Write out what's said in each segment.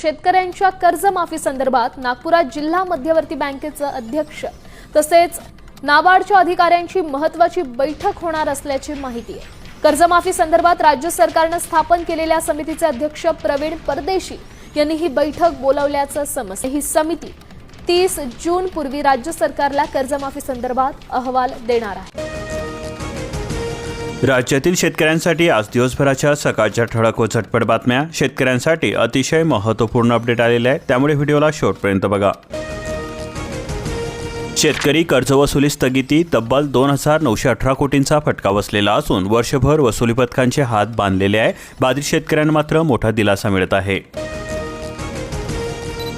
शेतकऱ्यांच्या कर्जमाफी संदर्भात नागपुरात जिल्हा मध्यवर्ती बँकेचे अध्यक्ष तसेच नाबार्डच्या अधिकाऱ्यांची महत्त्वाची बैठक होणार असल्याची माहिती आहे। कर्जमाफी संदर्भात राज्य सरकारने स्थापन केलेल्या समितीचे अध्यक्ष प्रवीण परदेशी यांनी ही बैठक बोलावल्याचं समजतं। ही समिती 30 जून पूर्वी राज्य सरकारला कर्जमाफी संदर्भात अहवाल देणार आहे। राज्यातील शेतकऱ्यांसाठी आज दिवसभराच्या सकाळच्या ठळक व झटपट बातम्या, शेतकऱ्यांसाठी अतिशय महत्त्वपूर्ण अपडेट आलेले आहे, त्यामुळे व्हिडिओला शेवटपर्यंत बघा। शेतकरी कर्जवसुली स्थगिती तब्बल 2918 कोटींचा फटका बसलेला असून वर्षभर वसुली पथकांचे हात बांधलेले आहे। बाधित शेतकऱ्यांना मात्र मोठा दिलासा मिळत आहे।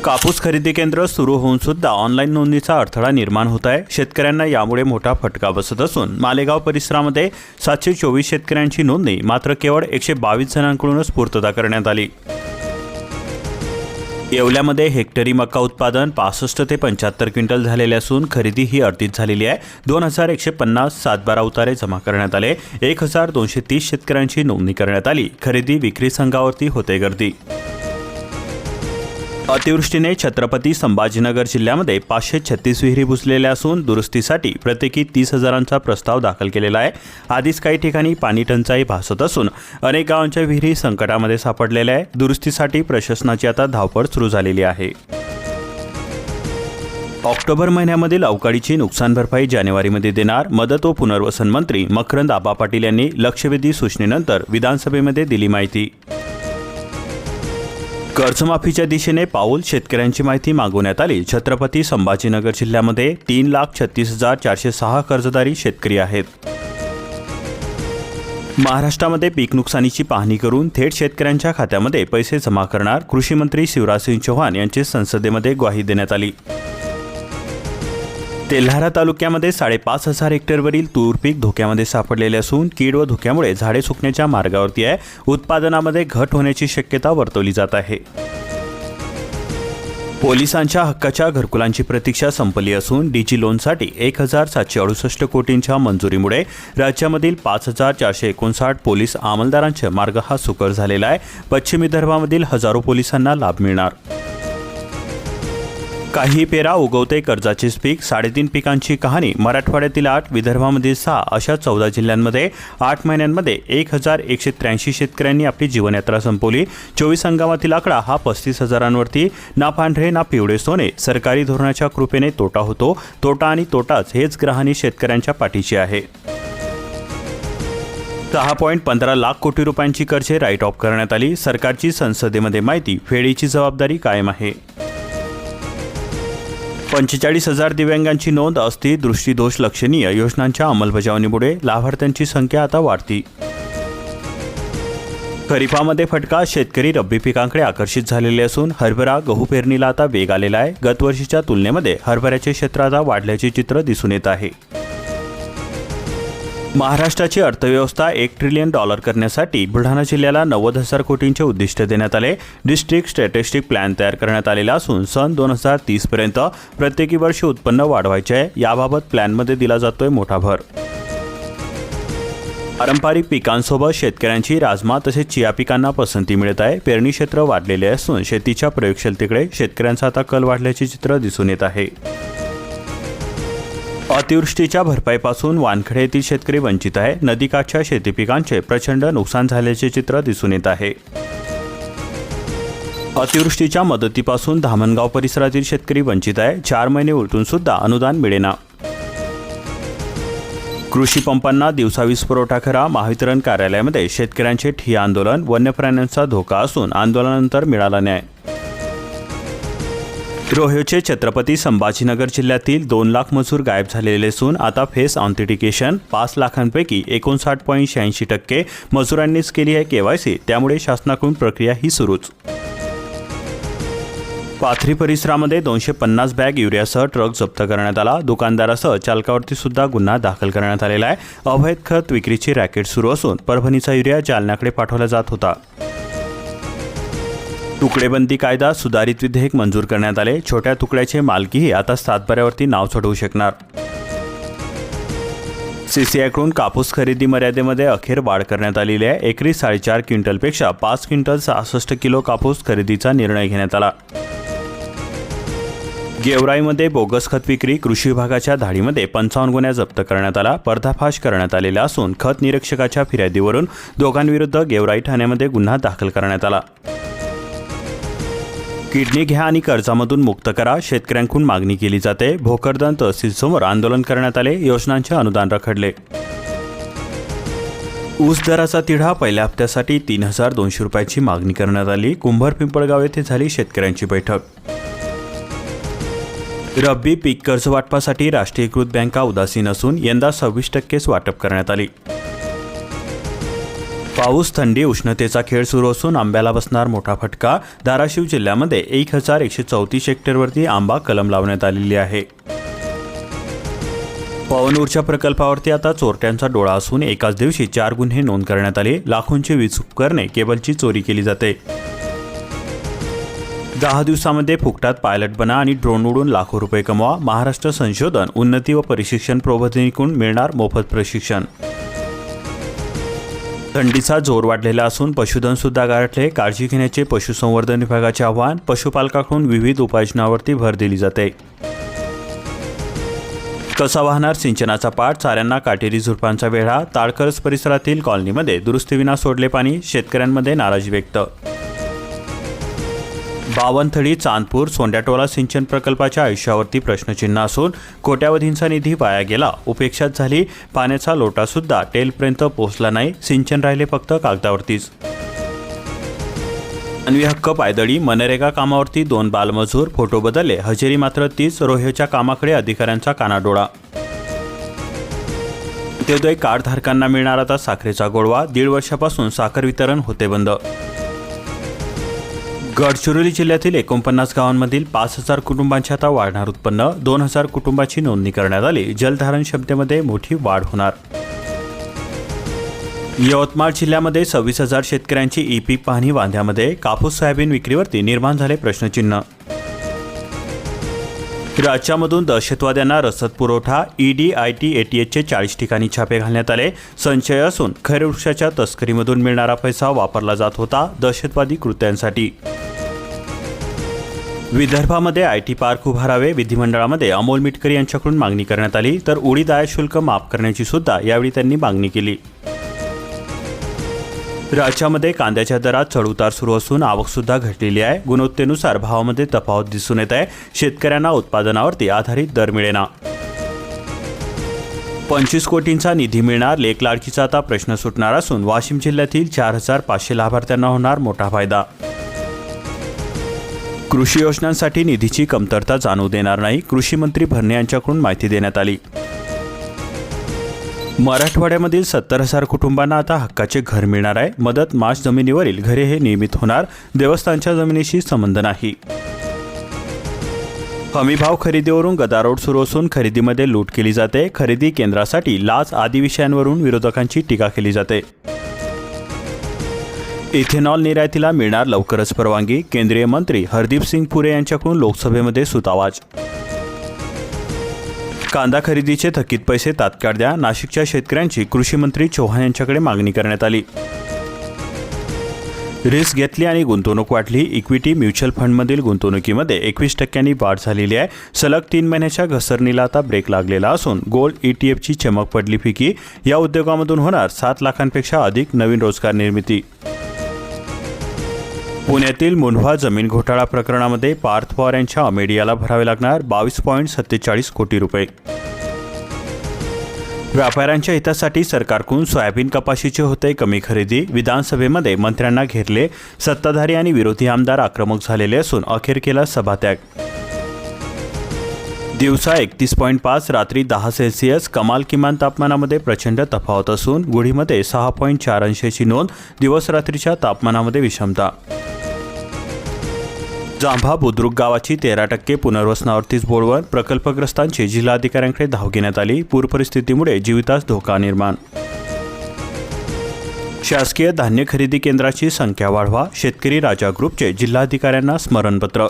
कापूस खरेदी केंद्र सुरू होऊन सुद्धा ऑनलाईन नोंदणीचा अडथळा निर्माण होत आहे। शेतकऱ्यांना यामुळे मोठा फटका बसत असून मालेगाव परिसरामध्ये 724 शेतकऱ्यांची नोंदणी मात्र केवळ 122 जणांकडूनच पूर्तता करण्यात आली। येवल्यामध्ये हेक्टरी मका उत्पादन 65 ते 75 क्विंटल झालेले असून खरेदी ही अर्धीच झालेली आहे। 2150 सातबारा उतारे जमा करण्यात आले। 1230 शेतकऱ्यांची नोंदणी करण्यात आली। खरेदी विक्री संघावरती होते गर्दी। अतिवृष्टीने छत्रपती संभाजीनगर जिल्ह्यामध्ये 536 विहिरी बुजलेल्या असून दुरुस्तीसाठी प्रत्येकी 30,000चा प्रस्ताव दाखल केलेला आहे। आधीच काही ठिकाणी पाणी टंचाई भासत असून अनेक गावांच्या विहिरी संकटामध्ये सापडलेल्या आहे। दुरुस्तीसाठी प्रशासनाची आता धावपळ सुरू झालेली आहे। ऑक्टोबर महिन्यामधील अवकाळीची नुकसान भरपाई जानेवारीमध्ये देणार, मदत व पुनर्वसन मंत्री मकरंद आबा पाटील यांनी लक्षवेधी सूचनेनंतर विधानसभेमध्ये दिली माहिती। कर्जमाफीच्या दिशेने पाऊल, शेतकऱ्यांची माहिती मागवण्यात आली। छत्रपती संभाजीनगर जिल्ह्यामध्ये 3,36,406 कर्जदारी शेतकरी आहेत। महाराष्ट्रामध्ये पीक नुकसानीची पाहणी करून थेट शेतकऱ्यांच्या खात्यामध्ये पैसे जमा करणार, कृषी मंत्री शिवराजसिंह चौहान यांची संसदेमध्ये ग्वाही देण्यात आली। तेल्हारा तालुक्यामध्ये 5,500 हेक्टरवरील तूर पीक धोक्यामध्ये सापडलेले असून कीड व धुक्यामुळे झाडे सुकण्याच्या मार्गावरती आहे। उत्पादनामध्ये घट होण्याची शक्यता वर्तवली जात आहे। पोलिसांच्या हक्काच्या घरकुलांची प्रतीक्षा संपली असून डीजी लोनसाठी 1,768 कोटींच्या मंजुरीमुळे राज्यामधील 5,459 पोलीस अंमलदारांचे मार्ग हा सुकर झालेला आहे। पश्चिम विदर्भामधील हजारो पोलिसांना लाभ मिळणार। काही पेरा उगवते कर्जाचेच पीक, 3.5 पिकांची कहाणी। मराठवाड्यातील 8, विदर्भामधील 6 अशा 14 जिल्ह्यांमध्ये 8 महिन्यांमध्ये 1,183 शेतकऱ्यांनी आपली जीवनयात्रा संपवली। 24 हंगामातील आकडा हा 35,000वरती। ना पांढरे ना पिवळे सोने, सरकारी धोरणाच्या कृपेने तोटा होतो। तोटा आणि तोटाच हेच ग्रहाणी शेतकऱ्यांच्या पाठीशी आहे। 6.15 लाख कोटी रुपयांची कर्जे राईट ऑफ करण्यात आली। सरकारची संसदेमध्ये माहिती, फेडीची जबाबदारी कायम आहे। 45,000 दिव्यांगांची नोंद, अस्थि दृष्टीदोष लक्षणीय योजनांच्या अंमलबजावणीमुळे लाभार्थ्यांची संख्या आता वाढती। खरीपामध्ये फटका, शेतकरी रब्बी पिकांकडे आकर्षित झालेले असून हरभरा गहू पेरणीला आता वेग आलेला आहे। गतवर्षीच्या तुलनेमध्ये हरभऱ्याचे क्षेत्र आता वाढल्याचे चित्र दिसून येत आहे। महाराष्ट्राची अर्थव्यवस्था $1 ट्रिलियन करण्यासाठी बुलढाणा जिल्ह्याला 90,000 कोटींचे उद्दिष्ट देण्यात आले। डिस्ट्रिक्ट स्ट्रॅटेजिक प्लॅन तयार करण्यात आलेला असून सन 2030 पर्यंत प्रत्येकी वर्षी उत्पन्न वाढवायचे आहे। याबाबत प्लॅनमध्ये दिला जातोय मोठा भर। पारंपरिक पिकांसोबत शेतकऱ्यांची राजमा तसेच चिया पिकांना पसंती मिळत आहे। पेरणी क्षेत्र वाढलेले असून शेतीच्या प्रयोगशीलतेकडे शेतकऱ्यांचा आता कल वाढल्याचे चित्र दिसून येत आहे। अतिवृष्टीच्या भरपाईपासून वानखेडे येथील शेतकरी वंचित आहे। नदीकाठच्या शेती पिकांचे प्रचंड नुकसान झाल्याचे चित्र दिसून येत आहे। अतिवृष्टीच्या मदतीपासून धामणगाव परिसरातील शेतकरी वंचित आहे। 4 महिने उलटून सुद्धा अनुदान मिळेना। कृषी पंपांना दिवसा वीज पुरवठा करा, महावितरण कार्यालयामध्ये शेतकऱ्यांचे ठिय्या आंदोलन। वन्य प्राण्यांचा धोका असून आंदोलनानंतर मिळाला न्याय। रोह्योचे छत्रपती संभाजीनगर जिल्ह्यातील 2 लाख मजूर गायब झालेले असून आता फेस ऑथेंटिकेशन। 5 लाखांपैकी 59.86% मजुरांनीच केली आहे KYC, त्यामुळे शासनाकडून प्रक्रिया ही सुरूच। पाथरी परिसरामध्ये 250 बॅग युरियासह ट्रक जप्त करण्यात आला। दुकानदारासह चालकावरती सुद्धा गुन्हा दाखल करण्यात आलेला आहे। अवैध खत विक्रीची रॅकेट सुरू असून परभणीचा युरिया जालन्याकडे पाठवला जात होता। तुकडेबंदी कायदा सुधारित विधेयक मंजूर करण्यात आले। छोट्या तुकड्याचे मालकीही आता सातबाऱ्यावरती नाव चढवू शकणार। सीसीआयकडून कापूस खरेदी मर्यादेमध्ये अखेर वाढ करण्यात आलेली आहे. एकरी 4.5 क्विंटलपेक्षा 5 क्विंटल 66 किलो कापूस खरेदीचा निर्णय घेण्यात आला. गेवराईमध्ये बोगस खत विक्री, कृषी विभागाच्या धाडीमध्ये 55 गुन्हा जप्त करण्यात आला. पर्दाफाश करण्यात आलेला असून खत निरीक्षकाच्या फिर्यादीवरून दोघांविरुद्ध गेवराई ठाण्यामध्ये गुन्हा दाखल करण्यात आला. किडनी घ्या आणि कर्जामधून मुक्त करा, शेतकऱ्यांकडून मागणी केली जाते. भोकरदन तहसीलसमोर आंदोलन करण्यात आले. योजनांचे अनुदान रखडले. ऊस दराचा तिढा, पहिल्या हप्त्यासाठी 3,200 रुपयाची मागणी करण्यात आली. कुंभार पिंपळगाव येथे झाली शेतकऱ्यांची बैठक. रब्बी पीक कर्ज वाटपासाठी राष्ट्रीयकृत बँका उदासीन असून यंदा 26% वाटप करण्यात आली. पाऊस, थंडी, उष्णतेचा खेळ सुरू असून आंब्याला बसणार मोठा फटका. धाराशिव जिल्ह्यामध्ये 1,134 हेक्टरवरती आंबा कलम लावण्यात आलेली आहे. पवन ऊर्जा प्रकल्पावरती आता चोरट्यांचा डोळा असून एकाच दिवशी 4 गुन्हे नोंद करण्यात आले. लाखोंची वीज उपकरणे, केबलची चोरी केली जाते. 10 दिवसामध्ये फुकटात पायलट बना आणि ड्रोन उडून लाखो रुपये कमवा. महाराष्ट्र संशोधन, उन्नती व प्रशिक्षण प्रबोधिनीकडून मिळणार मोफत प्रशिक्षण. थंडीचा जोर वाढलेला असून पशुधन सुद्धा गारठले. काळजी घेण्याचे पशुसंवर्धन विभागाचे आवाहन. पशुपालकाकडून विविध उपाययोजनांवरती भर दिली जाते. कसा वाहणार सिंचनाचा पाठ, चाऱ्यांना काटेरी झुडपांचा वेढा. ताळकर्स परिसरातील कॉलनीमध्ये दुरुस्तीविना सोडले पाणी, शेतकऱ्यांमध्ये नाराजी व्यक्त. बावनथडी, चांदपूर, सोंड्याटोला सिंचन प्रकल्पाच्या आयुष्यावरती प्रश्नचिन्ह असून कोट्यावधींचा निधी वाया गेला. उपेक्षाच झाली. पाण्याचा लोटासुद्धा टेलपर्यंत पोहोचला नाही. सिंचन राहिले फक्त कागदावरतीच. अन्वी हक्क पायदळी, मनरेगा कामावरती 2 बालमजूर, फोटो बदलले, हजेरी मात्र तीच. रोह्याच्या कामाकडे अधिकाऱ्यांचा कानाडोळा. अंत्योदय कार्डधारकांना मिळणार आता साखरेचा गोडवा. 1.5 वर्षापासून साखर वितरण होते बंद. गडचिरोली जिल्ह्यातील 49 गावांमधील 5,000 कुटुंबांचे आता वाढणार उत्पन्न. 2,000 कुटुंबाची नोंदणी करण्यात आली. जलधारण क्षमतेमध्ये मोठी वाढ होणार. यवतमाळ जिल्ह्यामध्ये 26,000 शेतकऱ्यांची ई-पीक पाहणी वांद्यामध्ये. कापूस, सोयाबीन विक्रीवरती निर्माण झाले प्रश्नचिन्ह. राज्यामधून दहशतवाद्यांना रसद पुरवठा. ईडी, आयटी, एटीएसचे 40 ठिकाणी छापे घालण्यात आले. संशय असून खैर वृक्षाच्या तस्करीमधून मिळणारा पैसा वापरला जात होता दहशतवादी कृत्यांसाठी. विदर्भामध्ये आयटी पार्क उभारावे. विधिमंडळामध्ये अमोल मिटकरी यांच्याकडून मागणी करण्यात आली. तर उडीद आयात शुल्क माफ करण्याची सुद्धा यावेळी त्यांनी मागणी केली. राज्यामध्ये कांद्याच्या दरात चढउतार सुरू असून आवकसुद्धा घटलेली आहे. गुणवत्तेनुसार भावामध्ये तफावत दिसून येत आहे. शेतकऱ्यांना उत्पादनावरती आधारित दर मिळेना. 25 कोटींचा निधी मिळणार. लेक लाडकीचा आता प्रश्न सुटणार असून वाशिम जिल्ह्यातील 4,500 लाभार्थ्यांना होणार मोठा फायदा. कृषी योजनांसाठी निधीची कमतरता जाणवू देणार नाही. कृषी मंत्री भरणे यांच्याकडून माहिती देण्यात आली. मराठवाड्यामधील 70,000 कुटुंबांना आता हक्काचे घर मिळणार आहे. मदत माश जमिनीवरील घरे हे नियमित होणार. देवस्थानच्या जमिनीशी संबंध नाही. हमीभाव खरेदीवरून गदारोळ सुरू असून खरेदीमध्ये लूट केली जाते. खरेदी केंद्रासाठी लाच आदी विषयांवरून विरोधकांची टीका केली जाते. इथेनॉल निर्यातीला मिळणार लवकरच परवानगी. केंद्रीय मंत्री हरदीप सिंग पुरे यांच्याकडून लोकसभेमध्ये सुतावाज. कांदा खरेदीचे थकीत पैसे तात्काळ द्या. नाशिकच्या शेतकऱ्यांची कृषी मंत्री चव्हाण यांच्याकडे मागणी करण्यात आली. रिस्क घेतली आणि गुंतवणूक वाढली. इक्विटी म्युच्युअल फंडमधील गुंतवणुकीमध्ये 21% वाढ झालेली आहे. सलग 3 महिन्याच्या घसरणीला आता ब्रेक लागलेला असून गोल्ड ETFची चमक पडली फिकी. या उद्योगामधून होणार 7 लाखांपेक्षा अधिक नवीन रोजगार निर्मिती. पुण्यातील मुंढवा जमीन घोटाळा प्रकरणामध्ये पार्थ पवार यांच्या अमेडियाला भरावे लागणार 22.47 कोटी रुपये. व्यापाऱ्यांच्या हितासाठी सरकारकडून सोयाबीन कपाशीचे होते कमी खरेदी. विधानसभेमध्ये मंत्र्यांना घेरले. सत्ताधारी आणि विरोधी आमदार आक्रमक झालेले असून अखेर केला सभात्याग. दिवसा 31.5, रात्री 10 सेल्सिअस. कमाल किमान तापमानामध्ये प्रचंड तफावत असून गुढीमध्ये 6.4 अंशाची नोंद. दिवस रात्रीच्या तापमानामध्ये विषमता. जांभा बुद्रुक गावाची 13% पुनर्वसनावरतीच बोलवण. प्रकल्पग्रस्तांची जिल्हाधिकाऱ्यांकडे धाव घेण्यात आली. पूरपरिस्थितीमुळे जीवितास धोका निर्माण. शासकीय धान्य खरेदी केंद्राची संख्या वाढवा. शेतकरी राजा ग्रुपचे जिल्हाधिकाऱ्यांना स्मरणपत्र.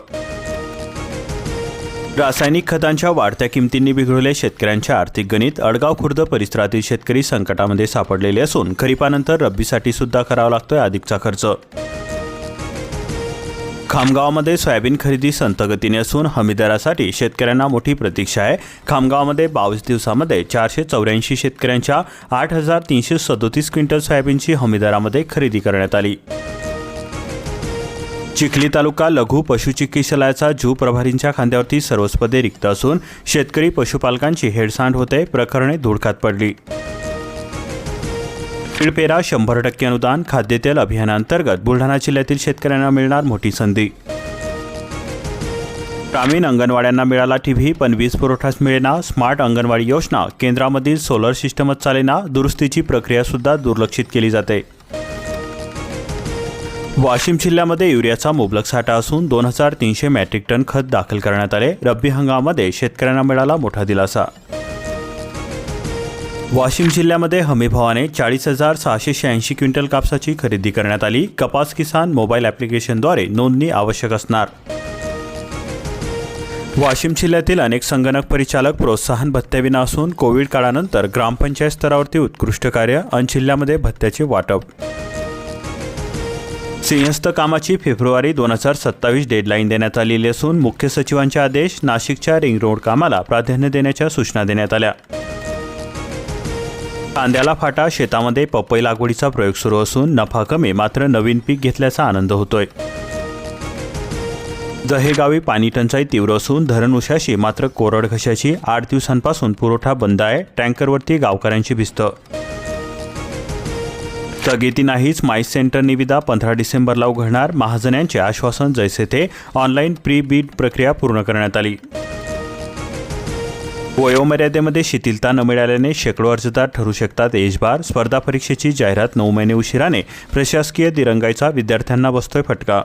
रासायनिक खतांच्या वाढत्या किमतींनी बिघडवले शेतकऱ्यांचे आर्थिक गणित. अडगाव खुर्द परिसरातील शेतकरी संकटामध्ये सापडलेले असून खरीपानंतर रब्बीसाठी सुद्धा करावा लागतोय अधिकचा खर्च. खामगावमध्ये सोयाबीन खरेदी संथ गतीने असून हमीदरासाठी शेतकऱ्यांना मोठी प्रतीक्षा आहे. खामगावमध्ये 22 दिवसामध्ये 484 शेतकऱ्यांच्या 8,337 क्विंटल सोयाबीनची हमीदरामध्ये खरेदी करण्यात आली. चिखली तालुका लघु पशुचिकित्सालयाचा जीव प्रभारींच्या खांद्यावरती सर्वच पदे रिक्त असून शेतकरी पशुपालकांची हेळसांड होते. प्रकरणे धुडकात पडली. पेरा 100% अनुदान खाद्यतेल अभियानांतर्गत बुलढाणा जिल्ह्यातील शेतकऱ्यांना मिळणार मोठी संधी. ग्रामीण अंगणवाड्यांना मिळाला टीव्ही पण वीज पुरवठाच मिळेना. स्मार्ट अंगणवाडी योजना केंद्रामधील सोलर सिस्टमच चालेना. दुरुस्तीची प्रक्रिया सुद्धा दुर्लक्षित केली जाते. वाशिम जिल्ह्यामध्ये युरियाचा मुबलक साठा असून 2,300 मेट्रिक टन खत दाखल करण्यात आले. रब्बी हंगामामध्ये शेतकऱ्यांना मिळाला मोठा दिलासा. वाशिम जिल्ह्यामध्ये हमीभावाने 40,686 क्विंटल कापसाची खरेदी करण्यात आली. कपास किसान मोबाईल ॲप्लिकेशनद्वारे नोंदणी आवश्यक असणार. वाशिम जिल्ह्यातील अनेक संगणक परिचालक प्रोत्साहन भत्त्याविना असून कोविड काळानंतर ग्रामपंचायत स्तरावरती उत्कृष्ट कार्य. जिल्ह्यामध्ये भत्त्याचे वाटप. सिंहस्थ कामाची फेब्रुवारी 2027 डेडलाईन देण्यात आलेली असून मुख्य सचिवांचे आदेश. नाशिकच्या रिंग रोड कामाला प्राधान्य देण्याच्या सूचना देण्यात आल्या. कांद्याला फाटा. शेतामध्ये पपई लागवडीचा प्रयोग सुरू असून नफा कमी मात्र नवीन पीक घेतल्याचा आनंद होतोय. दहेगावी पाणी टंचाई तीव्र असून धरण उशाशी मात्र कोरड घशाची. 8 दिवसांपासून पुरवठा बंद आहे. टँकरवरती गावकऱ्यांची भिस्त. स्थगिती नाहीच. माईस सेंटर निविदा 15 डिसेंबरला उघडणार. महाजनांचे आश्वासन जैसे थे. ऑनलाईन प्री बीड प्रक्रिया पूर्ण करण्यात आली. वयोमर्यादेमध्ये शिथिलता न मिळाल्याने शेकडो अर्जदार ठरू शकतात एजबार. स्पर्धा परीक्षेची जाहिरात 9 महिने उशिराने. प्रशासकीय दिरंगाईचा विद्यार्थ्यांना बसतोय फटका.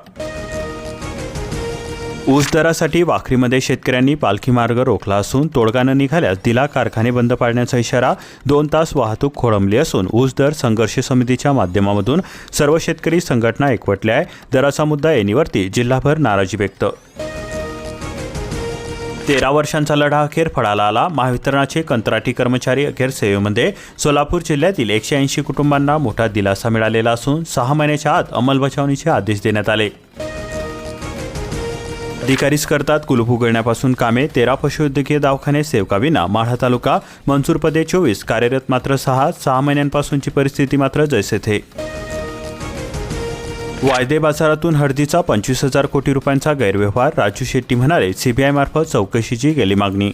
ऊस दरासाठी वाखरीमध्ये शेतकऱ्यांनी पालखी मार्ग रोखला असून तोडगा न निघाल्यास दिला कारखाने बंद पाडण्याचा इशारा. 2 तास वाहतूक खोळंबली असून ऊस दर संघर्ष समितीच्या माध्यमातून सर्व शेतकरी संघटना एकवटल्या आहे. दराचा मुद्दा येणीवरती जिल्हाभर नाराजी व्यक्त. 13 वर्षांचा लढा अखेर फळाला आला. महावितरणाचे कंत्राटी कर्मचारी अखेर सेवेमध्ये. सोलापूर जिल्ह्यातील 180 कुटुंबांना मोठा दिलासा मिळालेला असून 6 महिन्याच्या आत अंमलबजावणीचे आदेश देण्यात आले. अधिकारीच करतात कुलूप उघडण्यापासून कामे. 13 पशुवैद्यकीय दवाखाने सेवकाविना. माढा तालुका. मंजूर पदे 24. कार्यरत मात्र 6 महिन्यांपासूनची परिस्थिती मात्र जैसे थे. वायदे बाजारातून हळदीचा 25,000 कोटी रुपयांचा गैरव्यवहार. राजू शेट्टी म्हणाले सीबीआय मार्फत चौकशीची गेली मागणी.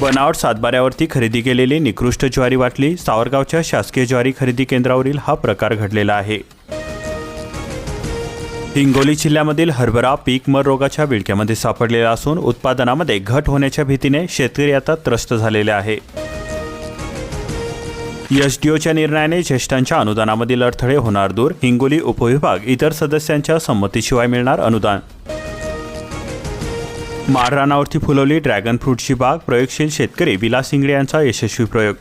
बनावट सातबाऱ्यावरती खरेदी केलेली निकृष्ट ज्वारी वाटली. सावरगावच्या शासकीय ज्वारी खरेदी केंद्रावरील हा प्रकार घडलेला आहे. हिंगोली जिल्ह्यामधील हरभरा पीक मर रोगाच्या विळख्यामध्ये सापडलेला असून उत्पादनामध्ये घट होण्याच्या भीतीने शेतकरी आता त्रस्त झालेले आहे. एसडीओच्या निर्णयाने ज्येष्ठांच्या अनुदानामधील अडथळे होणार दूर. हिंगोली उपविभाग इतर सदस्यांच्या संमतीशिवाय मिळणार अनुदान. माळरानावरती फुलवली ड्रॅगन फ्रूटची बाग. प्रयोगशील शेतकरी विलास इंगळे यांचा यशस्वी प्रयोग.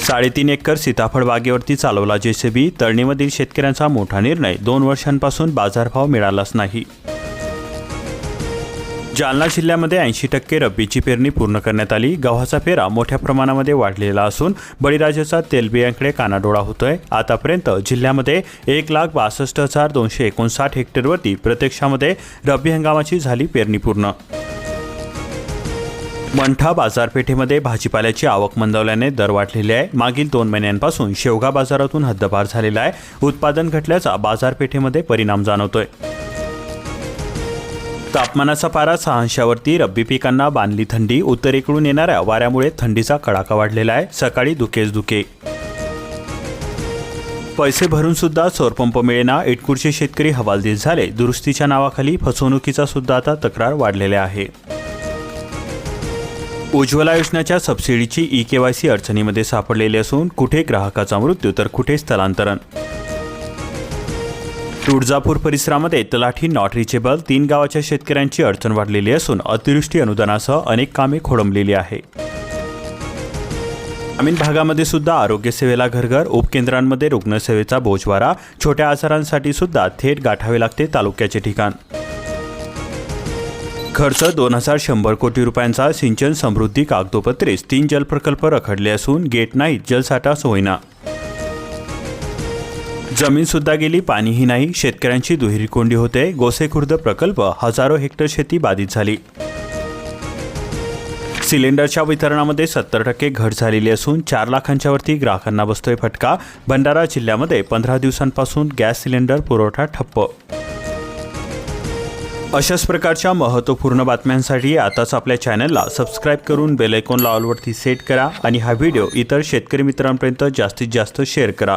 3.5 एकर सीताफळ बागेवरती चालवला जेसीबी. तळणीमधील शेतकऱ्यांचा मोठा निर्णय. 2 वर्षांपासून बाजारभाव मिळालाच नाही. जालना जिल्ह्यामध्ये 80% रब्बीची पेरणी पूर्ण करण्यात आली. गव्हाचा पेरा मोठ्या प्रमाणामध्ये वाढलेला असून बळीराजाचा तेलबियांकडे कानाडोळा होतोय. आतापर्यंत जिल्ह्यामध्ये 1,62,259 हेक्टरवरती प्रत्यक्षामध्ये रब्बी हंगामाची झाली पेरणी पूर्ण. मंठा बाजारपेठेमध्ये भाजीपाल्याची आवक मंदावल्याने दर वाढलेले आहे. मागील 2 महिन्यांपासून शेवगा बाजारातून हद्दपार झालेला आहे. उत्पादन घटल्याचा बाजारपेठेमध्ये परिणाम जाणवतोय. तापमानाचा पारा 6 अंशावरती. रब्बी पिकांना बांधली थंडी. उत्तरेकडून येणाऱ्या वाऱ्यामुळे थंडीचा कडाका वाढलेला आहे. सकाळी धुकेच धुके. पैसे भरून सुद्धा सौरपंप मिळेना. इटकूरचे शेतकरी हवालदिल झाले. दुरुस्तीच्या नावाखाली फसवणुकीचा सुद्धा आता तक्रार वाढलेल्या आहे. उज्ज्वला योजनेच्या सबसिडीची ई-केवायसी अडचणीमध्ये सापडलेली असून कुठे ग्राहकाचा मृत्यू तर कुठे स्थलांतरण. तुळजापूर परिसरामध्ये तलाठी नॉट रिचेबल. 3 गावाच्या शेतकऱ्यांची अडचण वाढलेली असून अतिवृष्टी अनुदानासह अनेक कामे खोळंबलेली आहे. ग्रामीण भागामध्ये सुद्धा आरोग्य सेवेला घरघर. उपकेंद्रांमध्ये रुग्णसेवेचा बोजवारा. छोट्या आजारांसाठी सुद्धा थेट गाठावे लागते तालुक्याचे ठिकाण. खर्च 2100 कोटी रुपयांचा सिंचन समृद्धी कागदोपत्रीस 3 जलप्रकल्प रखडले असून गेट नाहीत, जलसाठा होईना. जमीन सुद्धा गेली, पाणीही नाही, शेतकऱ्यांची दुहेरी कोंडी होते. गोसेखुर्द प्रकल्प हजारो हेक्टर शेती बाधित झाली. सिलेंडरच्या वितरणामध्ये 70% घट झालेली असून 4 लाखांच्या वरती ग्राहकांना बसतोय फटका. भंडारा जिल्ह्यामध्ये 15 दिवसांपासून गॅस सिलेंडर पुरवठा ठप्प. अशाच प्रकारच्या महत्त्वपूर्ण बातम्यांसाठी आताच आपल्या चॅनलला सबस्क्राईब करून बेल आयकॉनला ऑलवरती सेट करा आणि हा व्हिडिओ इतर शेतकरी मित्रांपर्यंत जास्तीत जास्त शेअर करा.